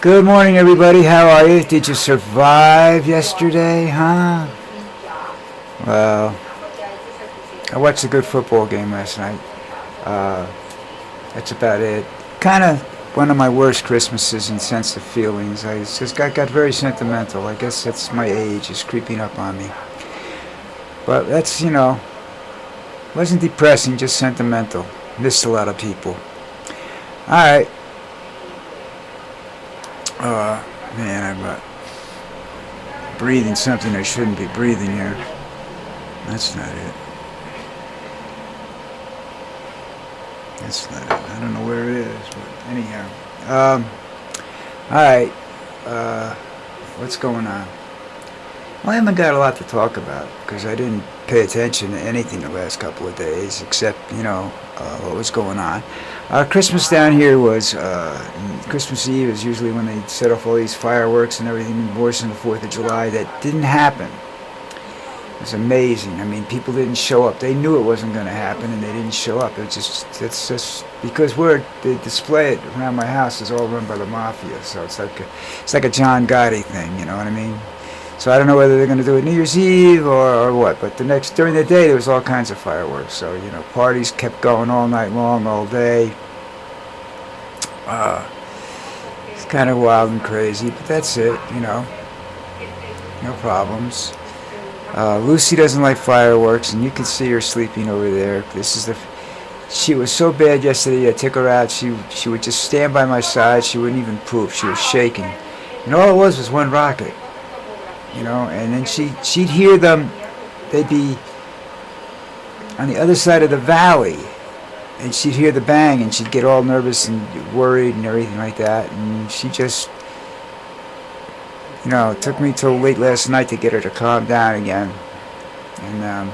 Good morning, everybody. How are you? Did you survive yesterday, huh? Well, I watched a good football game last night. Uh, that's about it. Kind of one of my worst Christmases in sense of feelings. I just got very sentimental. I guess that's my age is creeping up on me. But that's, wasn't depressing, just sentimental. Missed a lot of people. All right. Man, I'm breathing something I shouldn't be breathing here. That's not it. That's not it. I don't know where it is, but anyhow. Alright. What's going on? Well, I haven't got a lot to talk about because I didn't pay attention to anything the last couple of days except, what was going on. Christmas down here was, Christmas Eve is usually when they set off all these fireworks and everything worse than the 4th of July. That didn't happen. It was amazing. I mean, people didn't show up. They knew it wasn't going to happen and they didn't show up. It's just because they display it around my house is all run by the mafia. So it's like a John Gotti thing, you know what I mean? So I don't know whether they're going to do it New Year's Eve or what. But during the day, there was all kinds of fireworks. So, parties kept going all night long, all day. It's kind of wild and crazy, but that's it, no problems. Lucy doesn't like fireworks, and you can see her sleeping over there. She was so bad yesterday, I took her out. She would just stand by my side. She wouldn't even poop. She was shaking. And all it was one rocket. And then she'd hear them. They'd be on the other side of the valley, and she'd hear the bang, and she'd get all nervous and worried and everything like that. And she just, it took me till late last night to get her to calm down again. And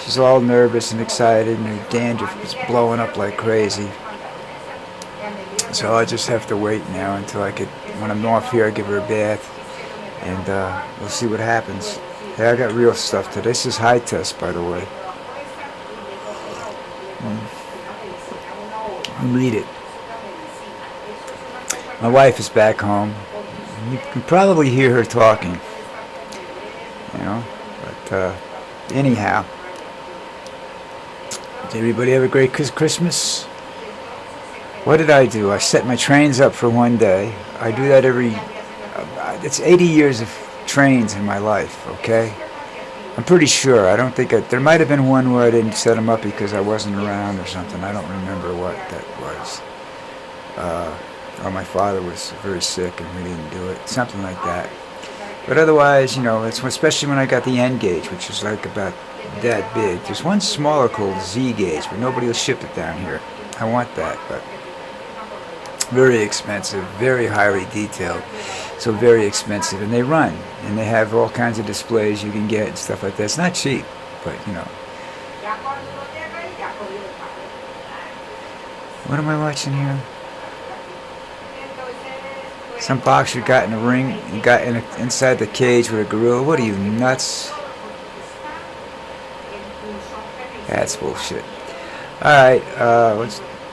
she's all nervous and excited, and her dandruff is blowing up like crazy. So I'll just have to wait now until when I'm off here, I give her a bath. And we'll see what happens. Hey, I got real stuff today. This is high test, by the way. Read it. My wife is back home. You can probably hear her talking. But anyhow. Did everybody have a great Christmas? What did I do? I set my trains up for one day. I do that it's 80 years of trains in my life, okay? I'm pretty sure. I don't think there might have been one where I didn't set them up because I wasn't around or something. I don't remember what that was. Or my father was very sick and we didn't do it. Something like that. But otherwise, it's especially when I got the N gauge, which is like about that big. There's one smaller called Z gauge, but nobody will ship it down here. I want that, but very expensive, very highly detailed, so very expensive, and they run, and they have all kinds of displays you can get and stuff like that. It's not cheap, but What am I watching here? Some boxer got in a ring and got inside the cage with a gorilla. What are you, nuts? That's bullshit. Alright,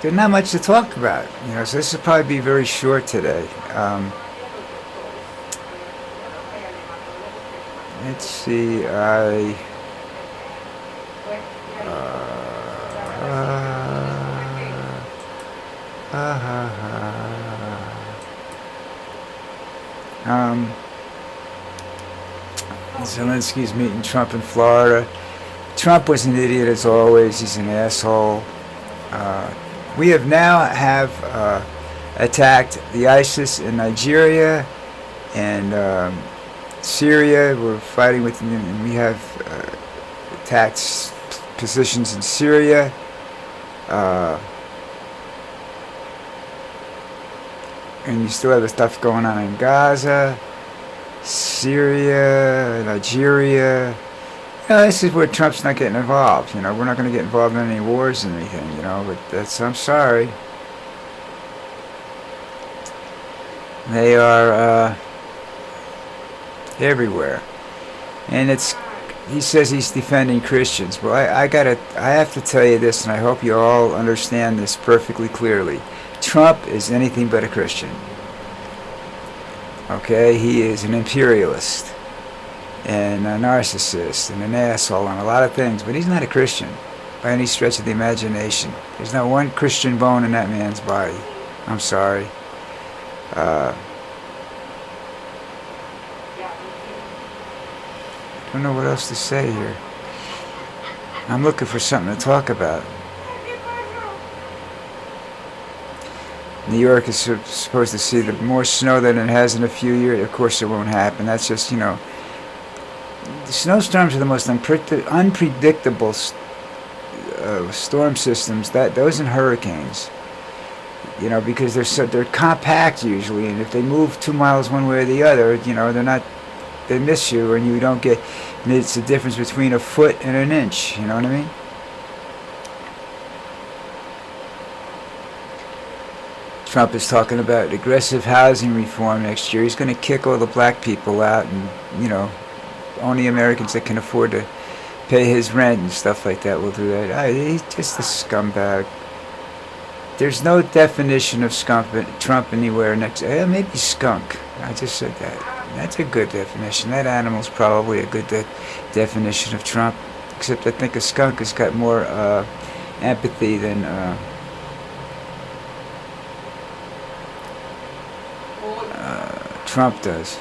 there's not much to talk about, so this will probably be very short today. Let's see, Zelensky's meeting Trump in Florida. Trump was an idiot as always. He's an asshole. We have now attacked the ISIS in Nigeria and Syria. We're fighting with them, and we have attacked positions in Syria. And you still have the stuff going on in Gaza, Syria, Nigeria. This is where Trump's not getting involved. We're not going to get involved in any wars and anything, but I'm sorry. They are everywhere. And he says he's defending Christians. Well, I have to tell you this, and I hope you all understand this perfectly clearly. Trump is anything but a Christian. Okay, he is an imperialist and a narcissist and an asshole and a lot of things, but he's not a Christian by any stretch of the imagination. There's not one Christian bone in that man's body. I'm sorry. I don't know what else to say here. I'm looking for something to talk about. New York is supposed to see the more snow than it has in a few years. Of course, it won't happen. That's just, the snowstorms are the most unpredictable storm systems. Those and hurricanes, because they're compact usually, and if they move 2 miles one way or the other, they miss you, and you don't get. And it's the difference between a foot and an inch. You know what I mean? Trump is talking about aggressive housing reform next year. He's going to kick all the black people out, and only Americans that can afford to pay his rent and stuff like that will do that. He's just a scumbag. There's no definition of Trump anywhere next. Maybe skunk. I just said that. That's a good definition. That animal's probably a good definition of Trump. Except I think a skunk has got more empathy than Trump does.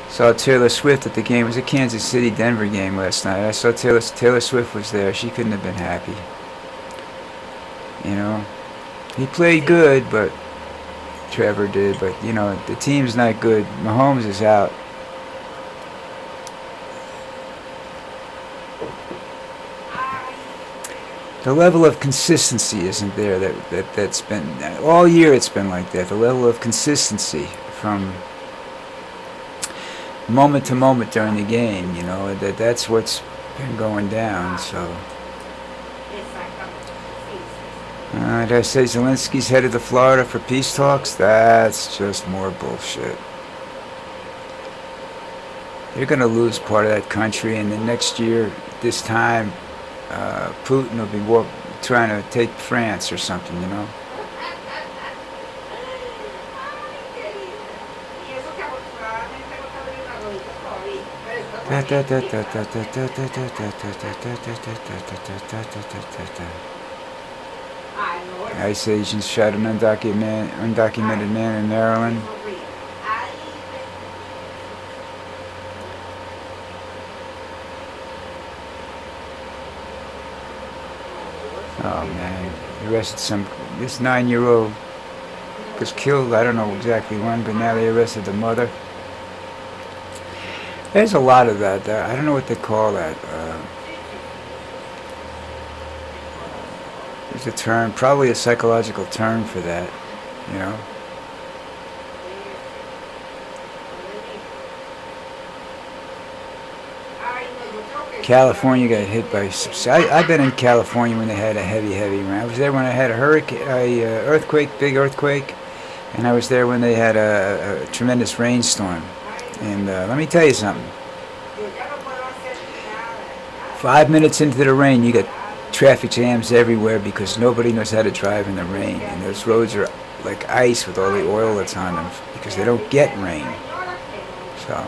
Saw Taylor Swift at the game. It was a Kansas City-Denver game last night. I saw Taylor Swift was there. She couldn't have been happy. He played good, but Trevor did. But the team's not good. Mahomes is out. The level of consistency isn't there. That's been all year. It's been like that. The level of consistency from moment to moment during the game, that's what's been going down. So, did I say Zelensky's headed to Florida for peace talks? That's just more bullshit. They're going to lose part of that country, and then next year, this time, Putin will be trying to take France or something, ICE agents shot an undocumented man in Maryland. Oh man, they arrested this 9-year-old was killed, I don't know exactly when, but now they arrested the mother. There's a lot of that. I don't know what they call that. There's a term, probably a psychological term for that, California got hit by. I've been in California when they had a heavy rain. I was there when I had a big earthquake, and I was there when they had a tremendous rainstorm. And let me tell you something. 5 minutes into the rain, you get traffic jams everywhere because nobody knows how to drive in the rain, and those roads are like ice with all the oil that's on them because they don't get rain. So.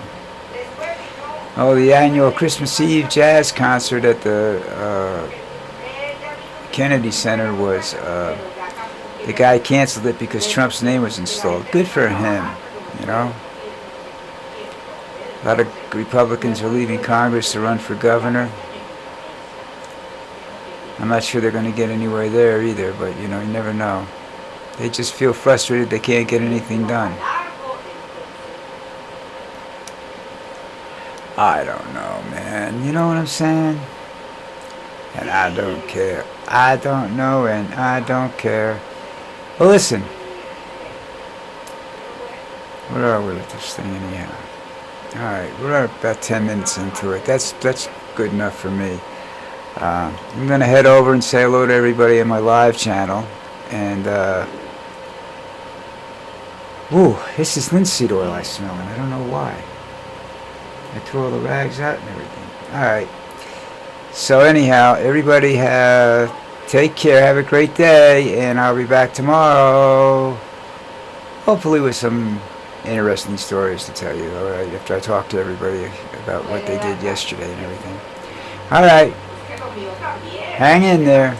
The annual Christmas Eve jazz concert at the Kennedy Center was, the guy canceled it because Trump's name was installed. Good for him, A lot of Republicans are leaving Congress to run for governor. I'm not sure they're going to get anywhere there either, but, you never know. They just feel frustrated they can't get anything done. I don't know, man. You know what I'm saying? And I don't care. I don't know, and I don't care. Well, listen. Where are we with this thing anyhow? Alright, we're about 10 minutes into it. That's good enough for me. I'm going to head over and say hello to everybody in my live channel. And, this is linseed oil I smell, and I don't know why. I threw all the rags out and everything. Alright. So anyhow, everybody take care, have a great day, and I'll be back tomorrow. Hopefully with some interesting stories to tell you, alright, after I talk to everybody about what they did yesterday and everything. Alright, hang in there.